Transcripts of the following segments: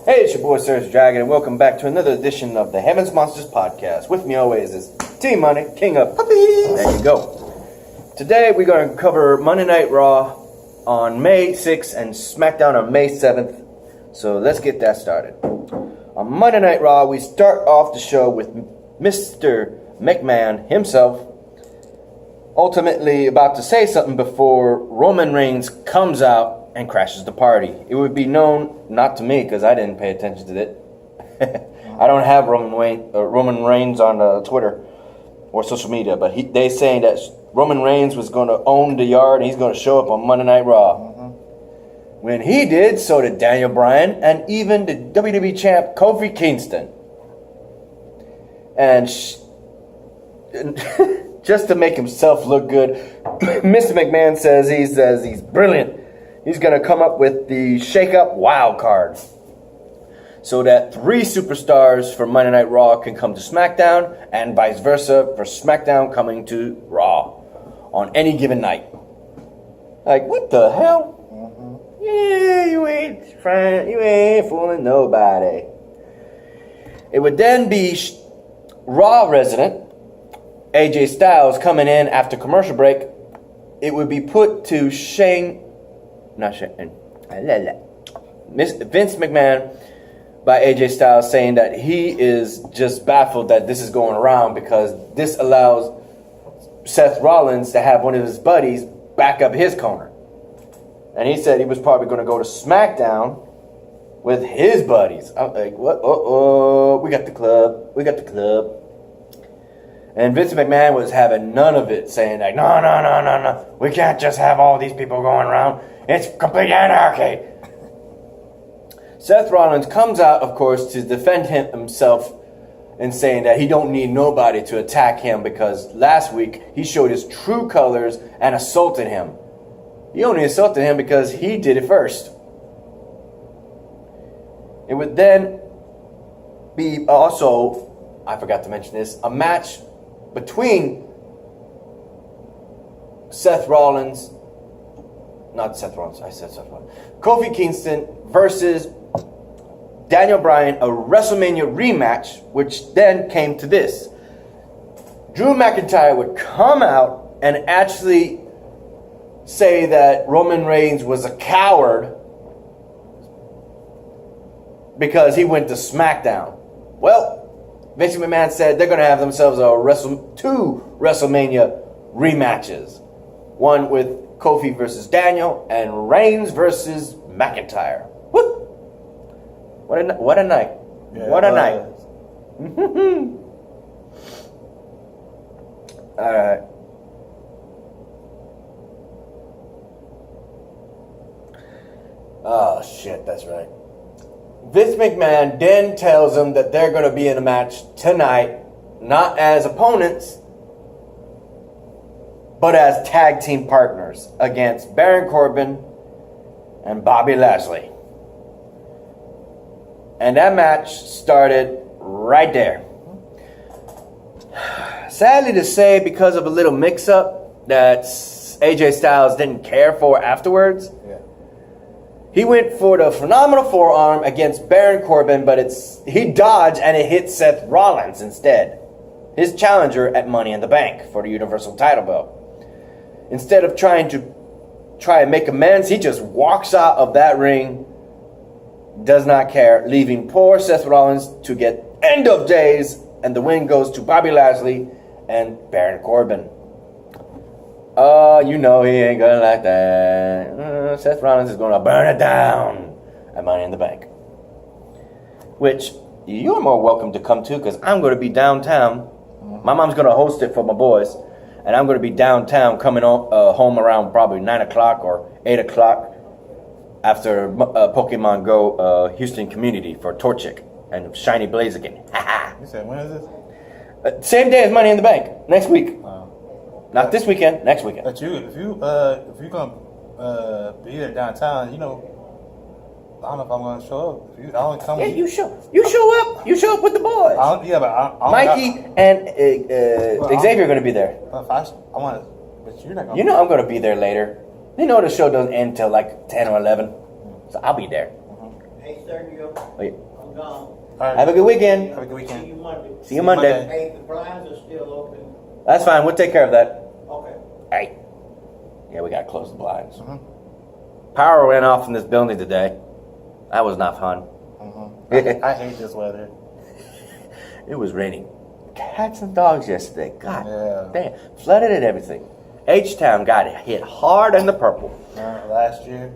Hey, it's your boy SergDragon, and welcome back to another edition of the Heavens Monsters Podcast. With me always is T-Money, King of Puppies. There you go. Today we're going to cover Monday Night Raw on May 6th and SmackDown on May 7th. So let's get that started. On Monday Night Raw, we start off the show with Mr. McMahon himself ultimately about to say something before Roman Reigns comes out and crashes the party. It would be known, not to me because I didn't pay attention to it. I don't have Roman Reigns on Twitter or social media, but they saying that Roman Reigns was going to own the yard and he's going to show up on Monday Night Raw. When he did, so did Daniel Bryan and even the WWE champ Kofi Kingston. And just to make himself look good, Mr. McMahon says he's brilliant. He's going to come up with the shake-up wild card so that 3 superstars from Monday Night Raw can come to SmackDown and vice versa for SmackDown coming to Raw on any given night. Like, what the hell? Yeah, you ain't fooling nobody. It would then be Raw resident AJ Styles coming in after commercial break. It would be put to Vince McMahon by AJ Styles, saying that he is just baffled that this is going around because this allows Seth Rollins to have one of his buddies back up his corner. And he said he was probably going to go to SmackDown with his buddies. I'm like, what? We got the club. And Vince McMahon was having none of it, saying like, no. We can't just have all these people going around. It's complete anarchy. Seth Rollins comes out, of course, to defend himself and saying that he don't need nobody to attack him because last week he showed his true colors and assaulted him. He only assaulted him because he did it first. It would then be also, I forgot to mention this, a match between Kofi Kingston versus Daniel Bryan, a WrestleMania rematch, which then came to this. Drew McIntyre would come out and actually say that Roman Reigns was a coward because he went to SmackDown. Well, Vince McMahon said they're going to have themselves two WrestleMania rematches. One with Kofi versus Daniel and Reigns versus McIntyre. Woo! What a night. Yeah, what a night. Alright. Oh, shit, that's right. Vince McMahon then tells them that they're going to be in a match tonight, not as opponents, but as tag team partners against Baron Corbin and Bobby Lashley. And that match started right there. Sadly to say, because of a little mix-up that AJ Styles didn't care for afterwards, he went for the phenomenal forearm against Baron Corbin, but he dodged and it hit Seth Rollins instead, his challenger at Money in the Bank for the Universal title belt. Instead of trying and make amends, he just walks out of that ring, does not care, leaving poor Seth Rollins to get end of days, and the win goes to Bobby Lashley and Baron Corbin. You know he ain't gonna like that. Seth Rollins is gonna burn it down at Money in the Bank. Which you're more welcome to come to because I'm gonna be downtown. My mom's gonna host it for my boys. And I'm gonna be downtown coming home around probably 9 o'clock or 8 o'clock after Pokemon Go Houston Community for Torchic and Shiny Blaziken. You said, when is this? Same day as Money in the Bank. Next week. Not this weekend, next weekend. But if you're gonna be there downtown, you know, I don't know if I'm gonna show up. I only come. Yeah, you show up. You show up with the boys. Mikey and Xavier are gonna be there. I want, but you're not gonna. You know I'm gonna be there later. You know the show doesn't end till like 10 or 11, so I'll be there. Hey, Sergio. Oh, yeah. I'm gone. All right. Have a good weekend. Have a good weekend. See you Monday. See you Monday. Hey, the blinds are still open. That's fine. We'll take care of that. Okay. Hey. Yeah, we gotta close the blinds. Mhm. Power went off in this building today. That was not fun. I hate this weather. It was raining cats and dogs yesterday. God Yeah. damn. Flooded and everything. H-Town got hit hard in the purple. Last year.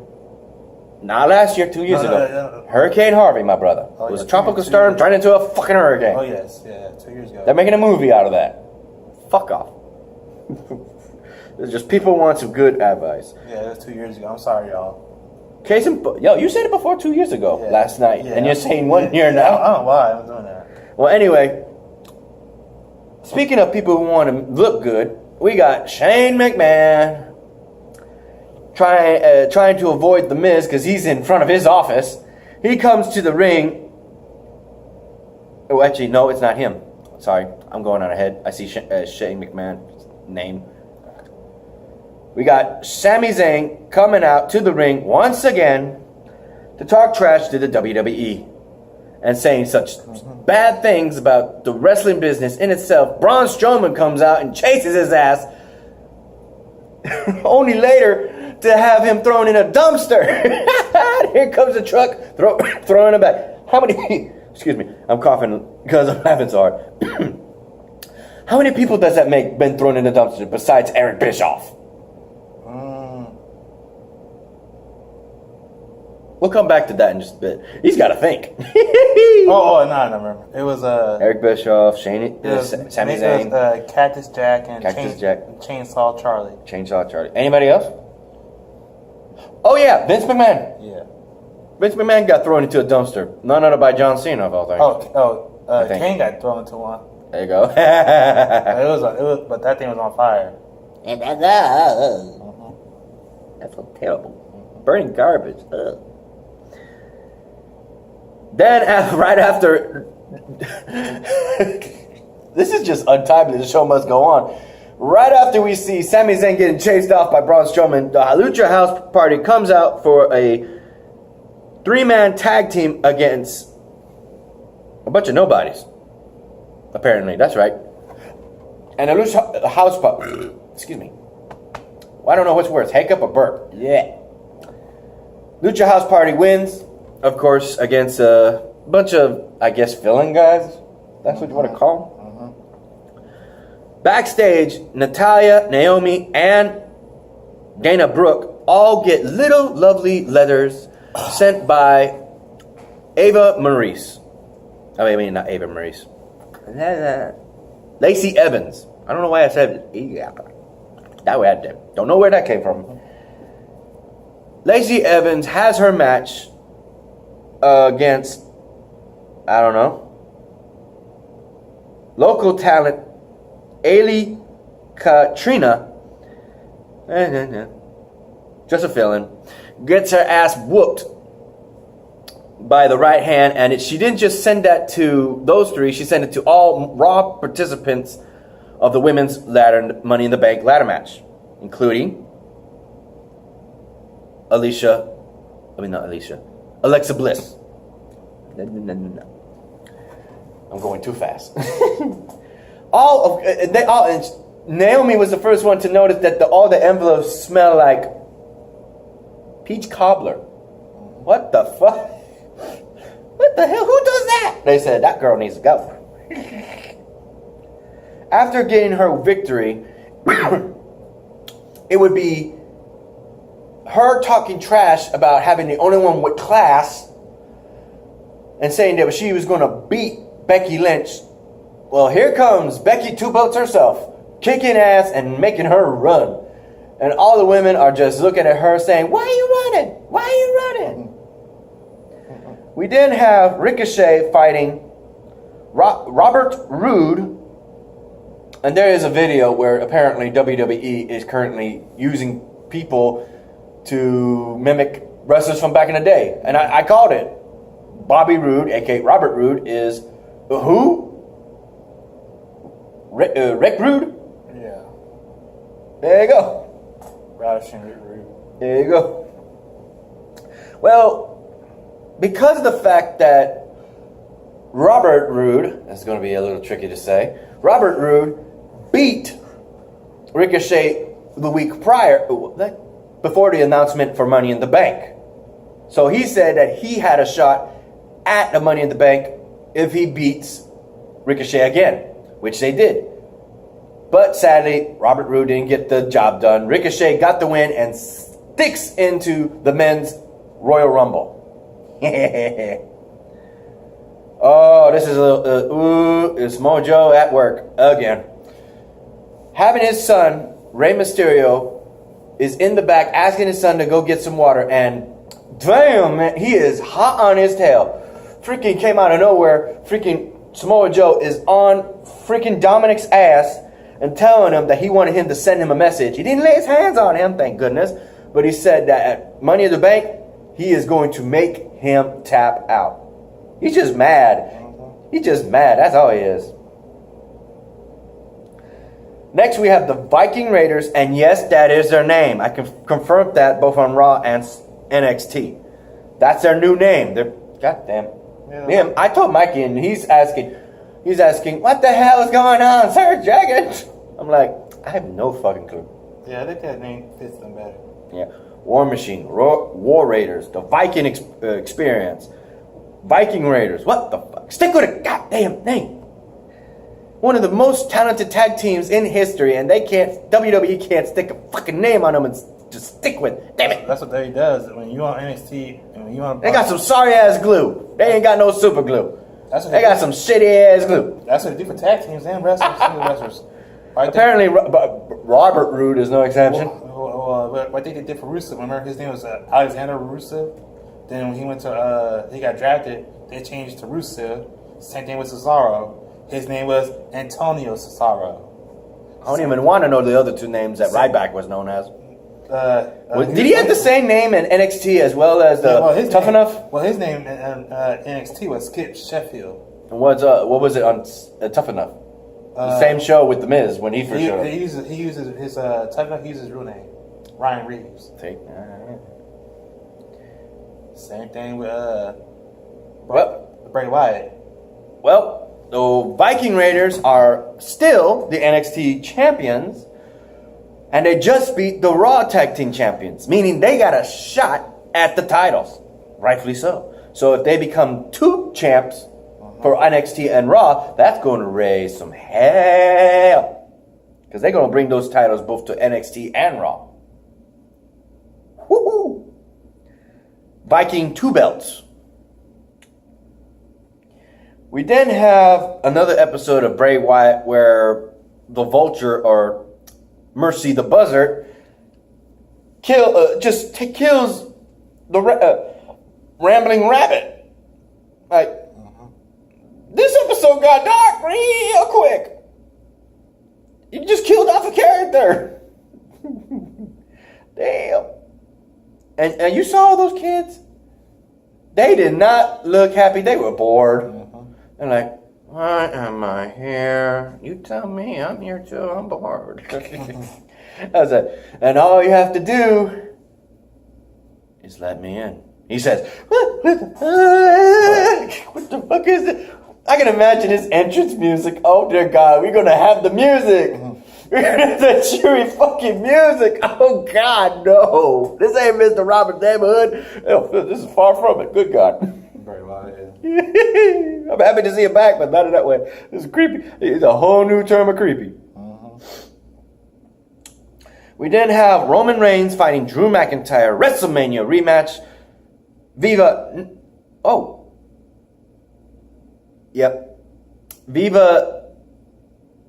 Not last year, 2 years No, ago. no, no. Hurricane Harvey, my brother. Oh, It was yeah, a tropical 2 storm years. turned into a fucking hurricane. Oh yes, yeah, 2 years ago. They're making a movie out of that. Fuck off. It's just people want some good advice. Yeah, it was 2 years ago. I'm sorry, y'all. Case in yo, you said it before 2 years ago, Yeah. last night, Yeah. and you're saying 1 year I now. don't know why I'm doing that. Well, anyway, speaking of people who want to look good, we got Shane McMahon trying to avoid the Miz because he's in front of his office. He comes to the ring. Oh, actually, no, it's not him. Sorry, I'm going on ahead. I see Shane McMahon's name. We got Sami Zayn coming out to the ring once again to talk trash to the WWE and saying such bad things about the wrestling business in itself. Braun Strowman comes out and chases his ass, only later to have him thrown in a dumpster. Here comes the truck, throwing him back. How many? Excuse me, I'm coughing because I'm laughing so hard. How many people does that make been thrown in a dumpster besides Eric Bischoff? We'll come back to that in just a bit. He's got to think. No, I remember. It was Eric Bischoff, Sami Zayn, Cactus Jack and Cactus Jack. Chainsaw Charlie. Chainsaw Charlie. Anybody else? Oh yeah, Vince McMahon. Yeah. Vince McMahon got thrown into a dumpster. None other by John Cena of all things. I think. Kane got thrown into one. There you go. It was, but that thing was on fire. And that's so terrible. Burning garbage. Ugh. Then, right after, this is just untimely. The show must go on. Right after we see Sami Zayn getting chased off by Braun Strowman, the Lucha House Party comes out for a 3-man tag team against a bunch of nobodies. Apparently, that's right. And the Lucha House Party, excuse me. Well, I don't know what's worse, hiccup or burp. Yeah. Lucha House Party wins, of course, against a bunch of, I guess, fill-in guys. That's what you want to call them. Backstage, Natalya, Naomi, and Dana Brooke all get little lovely letters sent by Ava Maurice. I mean, not Ava Maurice. Lacey Evans. I don't know why I said yeah. That way I did. Don't know where that came from. Lacey Evans has her match against, I don't know, local talent Ailey Katrina. Just a fill-in. Gets her ass whooped by the right hand, and she didn't just send that to those three, she sent it to all Raw participants of the women's Money in the Bank ladder match, including Alexa Bliss. No. I'm going too fast. And Naomi was the first one to notice that all the envelopes smell like peach cobbler. What the fuck? What the hell? Who does that? They said, that girl needs to go. After getting her victory, it would be her talking trash about having the only one with class and saying that she was going to beat Becky Lynch. Well, here comes Becky Two Belts herself, kicking ass and making her run. And all the women are just looking at her saying, why are you running? Why are you running? We then have Ricochet fighting Robert Roode. And there is a video where apparently WWE is currently using people to mimic wrestlers from back in the day. And I called it. Bobby Roode, a.k.a. Robert Roode, is who? Rick Rude? Yeah. There you go. Ravishing Rick Rude. There you go. Well, because of the fact that Robert Roode, that's going to be a little tricky to say, Robert Roode beat Ricochet the week prior, before the announcement for Money in the Bank. So he said that he had a shot at the Money in the Bank if he beats Ricochet again, which they did. But sadly, Robert Roode didn't get the job done. Ricochet got the win and sticks into the men's Royal Rumble. Oh, this is a little, it's Mojo at work again. Having his son, Rey Mysterio, is in the back asking his son to go get some water, and damn, man, he is hot on his tail. Freaking came out of nowhere. Freaking Samoa Joe is on freaking Dominic's ass and telling him that he wanted him to send him a message. He didn't lay his hands on him, thank goodness, but he said that at Money in the Bank, he is going to make him tap out. He's just mad. He's just mad. That's all he is. Next, we have the Viking Raiders, and yes, that is their name. I can confirm that both on Raw and NXT. That's their new name. They're goddamn. Yeah. I told Mikey, and he's asking, what the hell is going on, SergDragon? I'm like, I have no fucking clue. Yeah, I think that name fits them better. Yeah, War Machine, War Raiders, the Viking Experience, Viking Raiders. What the fuck? Stick with a goddamn name. One of the most talented tag teams in history, and WWE can't stick a fucking name on them and just stick with it. Damn it. That's what they does. When you on NXT, and when you on... They got some sorry ass glue. They ain't got no super glue. They got some shitty ass glue. That's what they do for tag teams and wrestlers. wrestlers. Apparently, Robert Roode is no exception. What I think they did for Rusev, remember his name was Alexander Rusev? Then when he went to, he got drafted, they changed to Rusev. Same thing with Cesaro. His name was Antonio Cesaro. I don't even want to know the other two names that Ryback was known as. Did he have the same name in NXT as well as Tough Enough? Well, his name in NXT was Skip Sheffield. And what was it on Tough Enough? The same show with The Miz when he first showed up. He uses his Tough Enough. He uses his real name, Ryan Reeves. Same thing with Bray Wyatt. Well, the Viking Raiders are still the NXT champions, and they just beat the Raw Tag Team champions, meaning they got a shot at the titles, rightfully so. So if they become two champs for NXT and Raw, that's going to raise some hell, because they're going to bring those titles both to NXT and Raw. Woohoo! Viking 2 belts. We then have another episode of Bray Wyatt where the Vulture, or Mercy the Buzzard, kills the Rambling Rabbit. Like, this episode got dark real quick. You just killed off a character. Damn. And you saw those kids? They did not look happy. They were bored. And like, why am I here? You tell me. I'm here too. I'm bored. I said, and all you have to do is let me in. He says, what the fuck is it? I can imagine his entrance music. Oh dear God, we're gonna have the music. We're gonna have that cheery fucking music. Oh God, no. This ain't Mr. Robert's neighborhood. Oh, this is far from it. Good God. Very well, yeah. I'm happy to see him back, but not in that way. This is creepy. It's a whole new term of creepy. We then have Roman Reigns fighting Drew McIntyre, WrestleMania rematch. Viva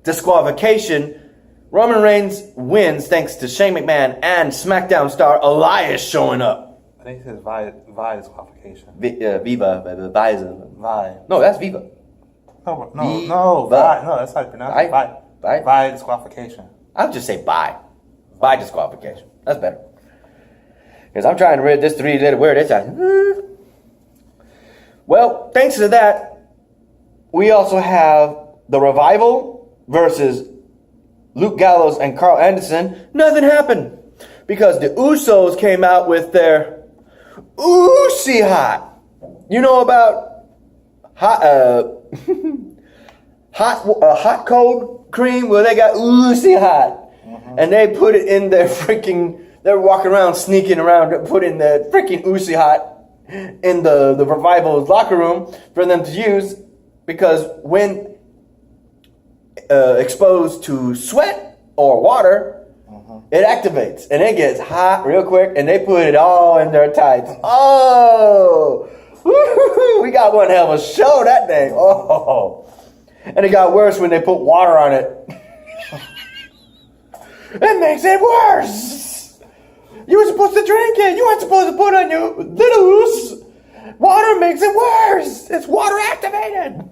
disqualification. Roman Reigns wins thanks to Shane McMahon and SmackDown star Elias showing up. I think it says Vi disqualification. Viva. No, that's Viva. No, that's how you pronounce it. Vi disqualification. I'll just say bye. Bye disqualification. That's better. Because I'm trying to read this 3-letter word. It's like, Well, thanks to that, we also have the Revival versus Luke Gallows and Carl Anderson. Nothing happened. Because the Usos came out with their Uzi Hot. you know about hot hot cold cream where they got oozy hot, and they put it in their freaking. They're walking around, sneaking around, putting the freaking oozy hot in the Revival's locker room for them to use, because when exposed to sweat or water, it activates and it gets hot real quick, and they put it all in their tights. Oh, woo-hoo-hoo. We got one hell of a show that day. Oh, and it got worse when they put water on it. It makes it worse. You were supposed to drink it. You weren't supposed to put on your littles. Water makes it worse. It's water activated.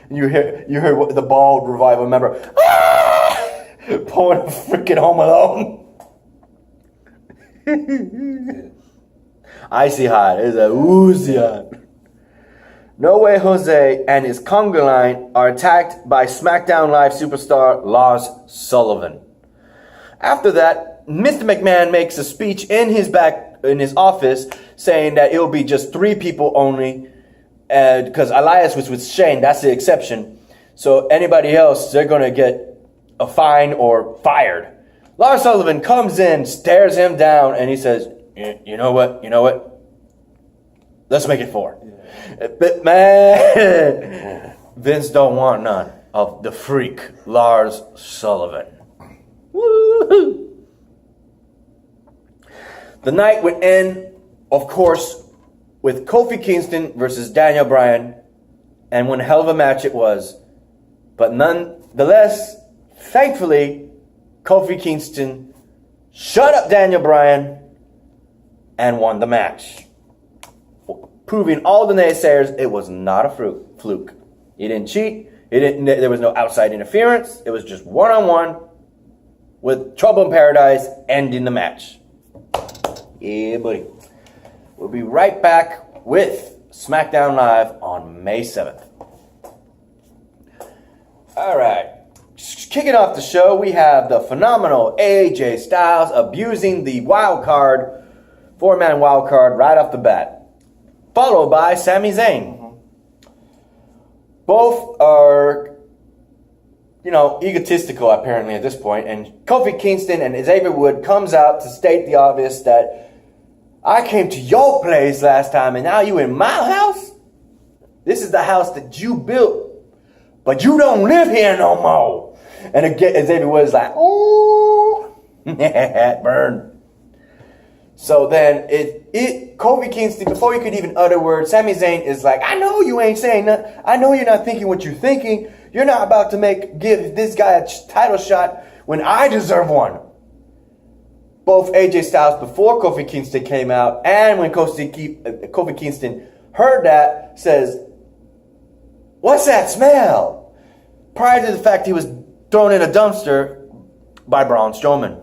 You heard the bald Revival member pulling a freaking Home Alone. Icy hot. It's a oozy hot. No Way Jose and his conga line are attacked by SmackDown Live superstar Lars Sullivan. After that, Mr. McMahon makes a speech in his office saying that it'll be just 3 people only, because Elias was with Shane. That's the exception. So anybody else, they're gonna get a fine or fired. Lars Sullivan comes in, stares him down, and he says, "You know what? Let's make it 4." Yeah. But man, Vince don't want none of the freak Lars Sullivan. Woo-hoo. The night would end, of course, with Kofi Kingston versus Daniel Bryan, and one hell of a match it was. But nonetheless, thankfully, Kofi Kingston shut up Daniel Bryan and won the match, proving all the naysayers it was not a fluke. He didn't cheat. There was no outside interference. It was just one-on-one with Trouble in Paradise ending the match. Yeah, buddy. We'll be right back with SmackDown Live on May 7th. All right. Kicking off the show, we have the phenomenal AJ Styles abusing the wild card, 4-man wild card right off the bat, followed by Sami Zayn. Both are, egotistical apparently at this point, and Kofi Kingston and Xavier Wood comes out to state the obvious that I came to your place last time and now you in my house? This is the house that you built, but you don't live here no more. And again, Xavier Wood is like, oh, burn. So then Kofi Kingston, before he could even utter words, Sami Zayn is like, I know you ain't saying nothing. I know you're not thinking what you're thinking. You're not about to give this guy a title shot when I deserve one. Both AJ Styles before Kofi Kingston came out and when Kofi Kingston heard that says, what's that smell? Prior to the fact he was thrown in a dumpster by Braun Strowman.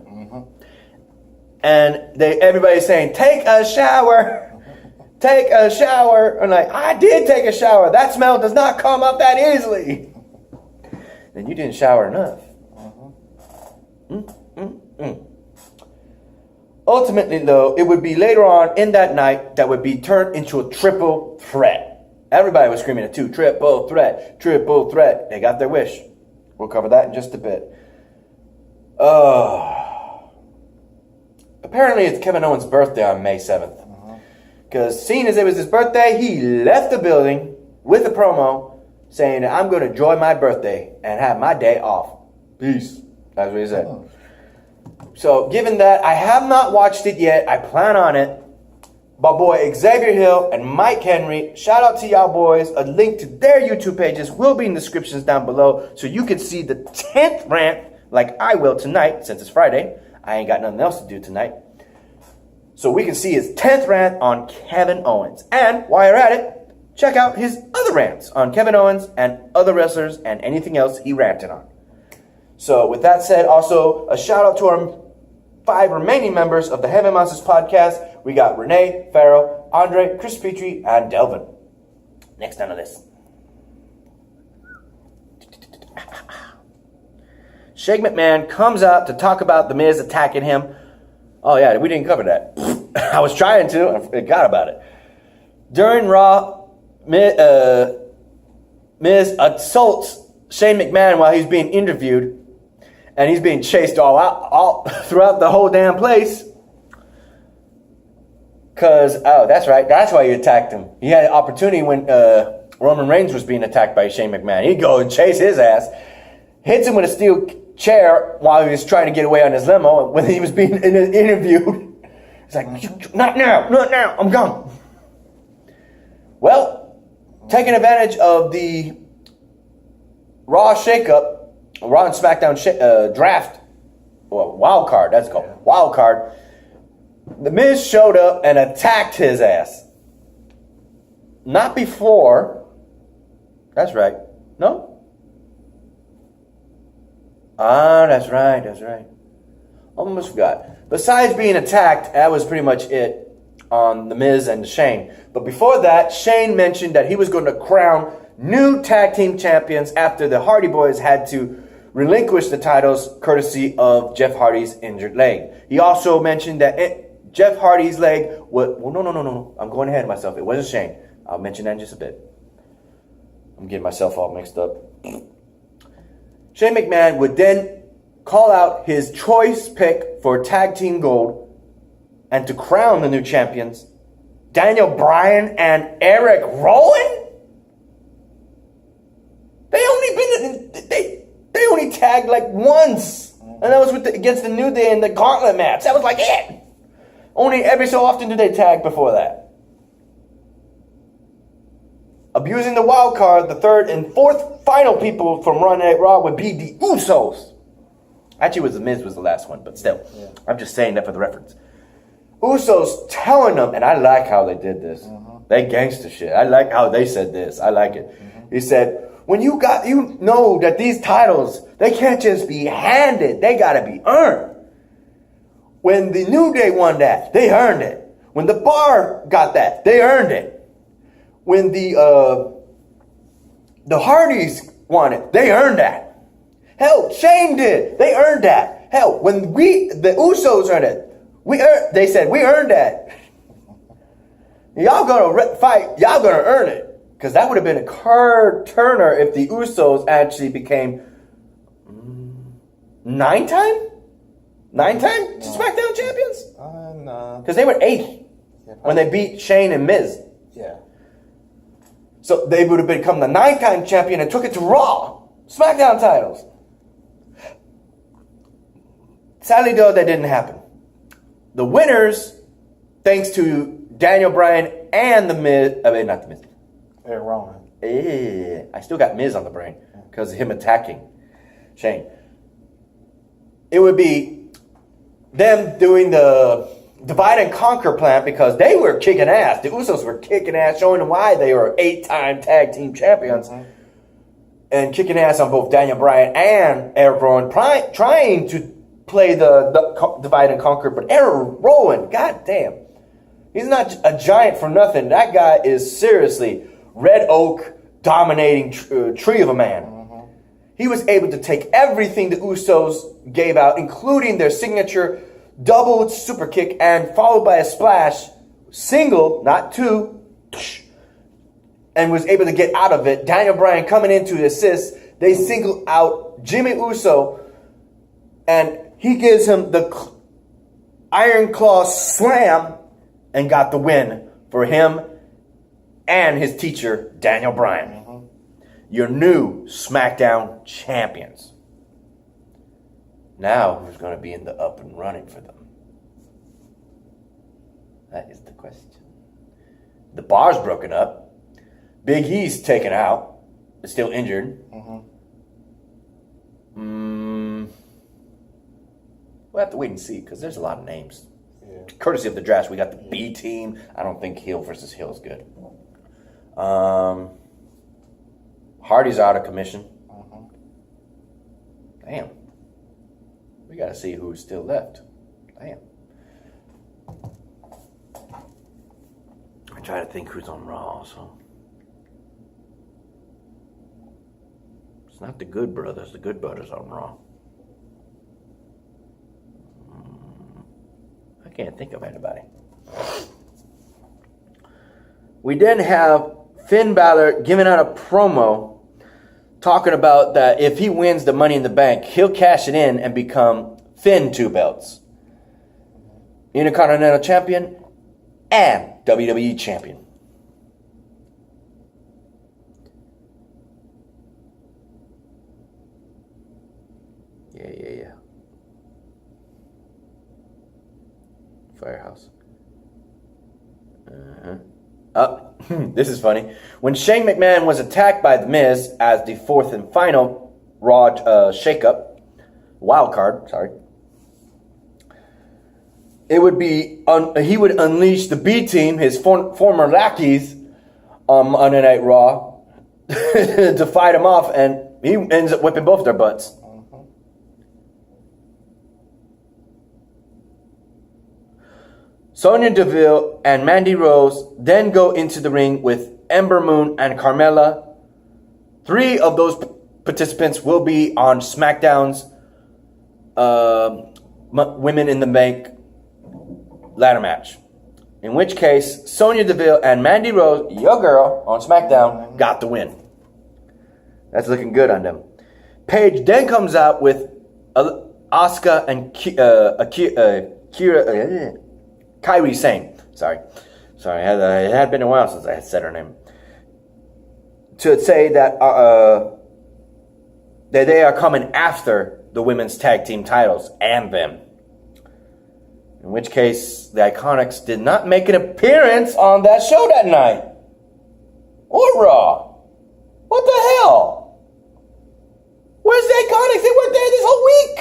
And everybody's saying, take a shower. Take a shower. I'm like, I did take a shower. That smell does not come up that easily. Then you didn't shower enough. Ultimately, though, it would be later on in that night that would be turned into a triple threat. Everybody was screaming it too. Triple threat. Triple threat. They got their wish. We'll cover that in just a bit. Apparently, it's Kevin Owens' birthday on May 7th. Because seeing as it was his birthday, he left the building with a promo saying, I'm going to enjoy my birthday and have my day off. Peace. That's what he said. So, given that, I have not watched it yet. I plan on it. My boy Xavier Hill and Mike Henry, shout out to y'all boys. A link to their YouTube pages will be in the descriptions down below so you can see the 10th rant like I will tonight, since it's Friday. I ain't got nothing else to do tonight. So we can see his 10th rant on Kevin Owens. And while you're at it, check out his other rants on Kevin Owens and other wrestlers and anything else he ranted on. So with that said, also a shout out to our 5 remaining members of the Heaven Monsters podcast. We got Renee, Farrell, Andre, Chris Petrie, and Delvin. Next on the list. Shane McMahon comes out to talk about The Miz attacking him. Oh yeah, we didn't cover that. I was trying to. I forgot about it. During Raw, Miz assaults Shane McMahon while he's being interviewed, and he's being chased all throughout the whole damn place. That's right. That's why he attacked him. He had an opportunity when Roman Reigns was being attacked by Shane McMahon. He'd go and chase his ass, hits him with a steel chair while he was trying to get away on his limo. When he was being interviewed, he's like, not now, I'm gone. Well, taking advantage of the Raw shakeup, Raw and SmackDown draft, wild card, that's called, wild card, The Miz showed up and attacked his ass. Not before. That's right. No? That's right. Almost forgot. Besides being attacked, that was pretty much it on The Miz and Shane. But before that, Shane mentioned that he was going to crown new tag team champions after the Hardy Boys had to relinquish the titles courtesy of Jeff Hardy's injured leg. He also mentioned that Jeff Hardy's leg was... Well, no. I'm going ahead of myself. It wasn't Shane. I'll mention that in just a bit. I'm getting myself all mixed up. Shane McMahon would then call out his choice pick for tag team gold and to crown the new champions, Daniel Bryan and Eric Rowan? They only tagged like once. And that was against the New Day in the gauntlet match. That was like it. Only every so often do they tag before that. Abusing the wild card, the third and fourth final people from Raw Night Raw would be the Usos. Actually, it was The Miz was the last one, but still. Yeah. I'm just saying that for the reference. Usos telling them, and I like how they did this. They gangster shit. I like how they said this. I like it. He said, when you know that these titles, they can't just be handed. They gotta be earned. When the New Day won that, they earned it. When the Bar got that, they earned it. When the Hardys won it, they earned that. Hell, Shane did. They earned that. Hell, when the Usos earned it, they said, we earned that. Y'all gonna fight, y'all gonna earn it. Because that would have been a card turner if the Usos actually became nine-time Smackdown champions? No. Because they were 8 when they beat Shane and Miz. Yeah. So they would have become the 9-time champion and took it to Raw. Smackdown titles. Sadly, though, that didn't happen. The winners, thanks to Daniel Bryan and The Miz, not The Miz. Eric Rowan. I still got Miz on the brain because of him attacking Shane. It would be them doing the divide and conquer plan because they were kicking ass. The Usos were kicking ass, showing them why they were 8-time tag team champions. And kicking ass on both Daniel Bryan and Eric Rowan, trying to play the divide and conquer. But Eric Rowan, goddamn, he's not a giant for nothing. That guy is seriously red oak dominating tree of a man. He was able to take everything the Usos gave out, including their signature double super kick, and followed by a splash, single, not two, and was able to get out of it. Daniel Bryan coming in to assist. They single out Jimmy Uso, and he gives him the Iron Claw slam and got the win for him and his teacher, Daniel Bryan. Your new SmackDown champions. Now, who's going to be in the up and running for them? That is the question. The Bar's broken up. Big E's taken out. Is still injured. We'll have to wait and see because there's a lot of names. Yeah. Courtesy of the draft, we got the B team. I don't think heel versus heel is good. Hardy's out of commission. Damn. We got to see who's still left. Damn. I try to think who's on Raw, so. It's not the Good Brothers. The Good Brothers on Raw. I can't think of anybody. we then have Finn Balor giving out a promo talking about that if he wins the Money in the Bank, he'll cash it in and become Finn 2 belts. Intercontinental Champion and WWE Champion. Yeah. Firehouse. This is funny. When Shane McMahon was attacked by The Miz as the fourth and final Raw shakeup, wild card, it would be he would unleash the B team, his former lackeys, on Monday Night Raw to fight him off, and he ends up whipping both their butts. Sonya Deville and Mandy Rose then go into the ring with Ember Moon and Carmella. 3 of those participants will be on SmackDown's Women in the Bank ladder match. In which case, Sonya Deville and Mandy Rose, your girl, on SmackDown, got the win. That's looking good on them. Paige then comes out with Asuka and Kairi Sane. Sorry, it had been a while since I had said her name. To say that that they are coming after the women's tag team titles and them. In which case, the Iconics did not make an appearance on that show that night. Or Raw. What the hell? Where's the Iconics? They weren't there this whole week.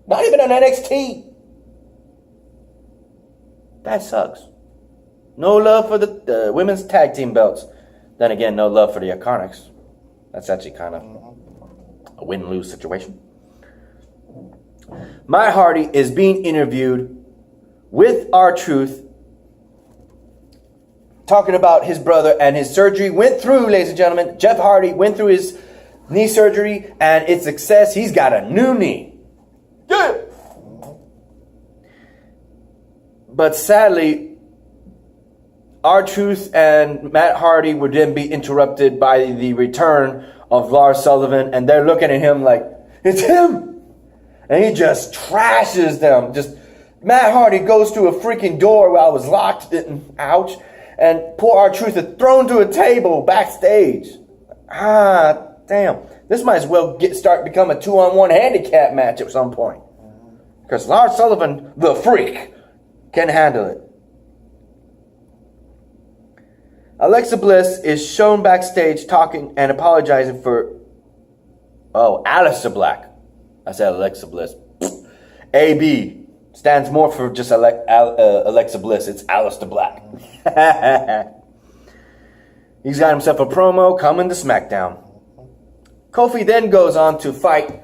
Not even on NXT. That sucks. No love for the women's tag team belts. Then again, no love for the Iconics. That's actually kind of a win-lose situation. Matt Hardy is being interviewed with R-Truth, talking about his brother and his surgery. Went through, ladies and gentlemen, Jeff Hardy went through his knee surgery and its success. He's got a new knee. Yeah. But sadly, R-Truth and Matt Hardy would then be interrupted by the return of Lars Sullivan, and they're looking at him like, it's him! And he just trashes them. Just Matt Hardy goes through a freaking door while I was locked, ouch, and poor R-Truth is thrown to a table backstage. Damn. This might as well become a 2-on-1 handicap match at some point. Because Lars Sullivan, the freak, can handle it. Alexa Bliss is shown backstage talking and apologizing for... Oh, Aleister Black. I said Alexa Bliss. AB stands more for just Alexa Bliss. It's Aleister Black. He's got himself a promo coming to SmackDown. Kofi then goes on to fight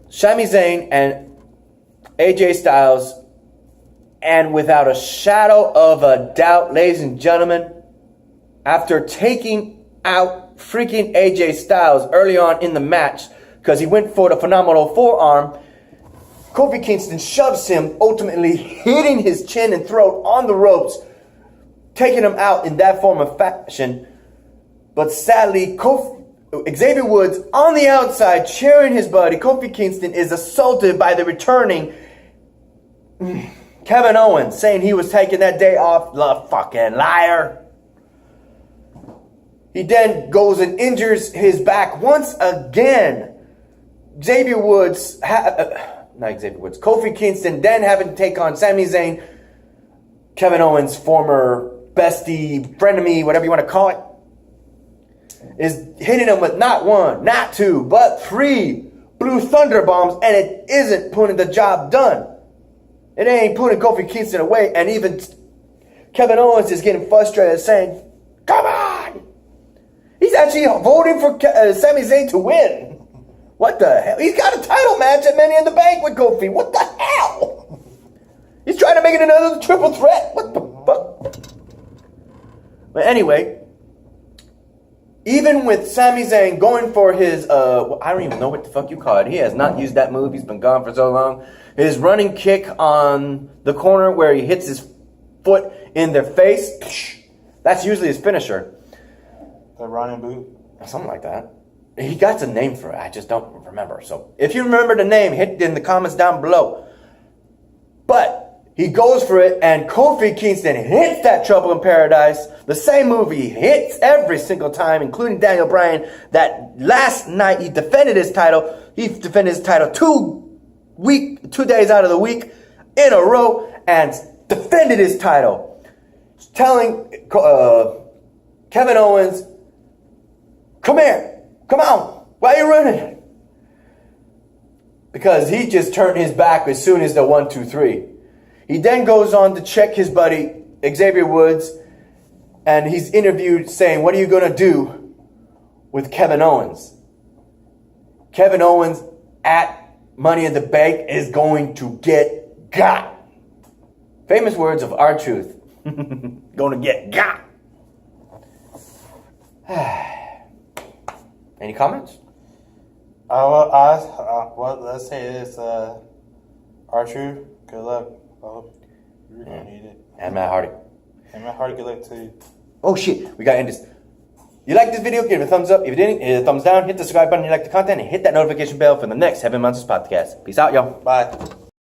Sami Zayn and AJ Styles. And without a shadow of a doubt, ladies and gentlemen, after taking out freaking AJ Styles early on in the match, because he went for the phenomenal forearm, Kofi Kingston shoves him, ultimately hitting his chin and throat on the ropes, taking him out in that form of fashion. But sadly, Xavier Woods on the outside cheering his buddy, Kofi Kingston, is assaulted by the returning Kevin Owens, saying he was taking that day off. The fucking liar. He then goes and injures his back once again. Kofi Kingston then having to take on Sami Zayn, Kevin Owens' former bestie, frenemy, whatever you want to call it, is hitting him with not 1, not 2, but 3 blue thunder bombs, and it isn't putting the job done. It ain't putting Kofi Kingston away, and even Kevin Owens is getting frustrated, saying, "Come on!" He's actually voting for Sami Zayn to win. What the hell? He's got a title match at Money in the Bank with Kofi. What the hell? He's trying to make it another triple threat. What the fuck? But anyway, even with Sami Zayn going for his, I don't even know what the fuck you call it. He has not used that move. He's been gone for so long. His running kick on the corner where he hits his foot in their face. That's usually his finisher. The running boot. Something like that. He got a name for it. I just don't remember. So if you remember the name, hit in the comments down below. But he goes for it, and Kofi Kingston hits that Trouble in Paradise. The same move he hits every single time, including Daniel Bryan. That last night he defended his title. He defended his title 2 days out of the week in a row, and defended his title, telling Kevin Owens, "Come here, come on, why are you running?" Because he just turned his back as soon as the 1, 2, 3. He then goes on to check his buddy, Xavier Woods, and he's interviewed saying, "What are you going to do with Kevin Owens?" Kevin Owens at Money in the Bank is going to get got. Famous words of R-Truth. Going to get got. Any comments? Well, let's say this. R-Truth, good luck. I hope you're going to need it. And Matt Hardy. And Matt Hardy, good luck to you. Oh shit, we got to end this. You like this video, give it a thumbs up. If you didn't, hit a thumbs down. Hit the subscribe button if you like the content, and hit that notification bell for the next Heaven Monsters podcast. Peace out, y'all. Bye.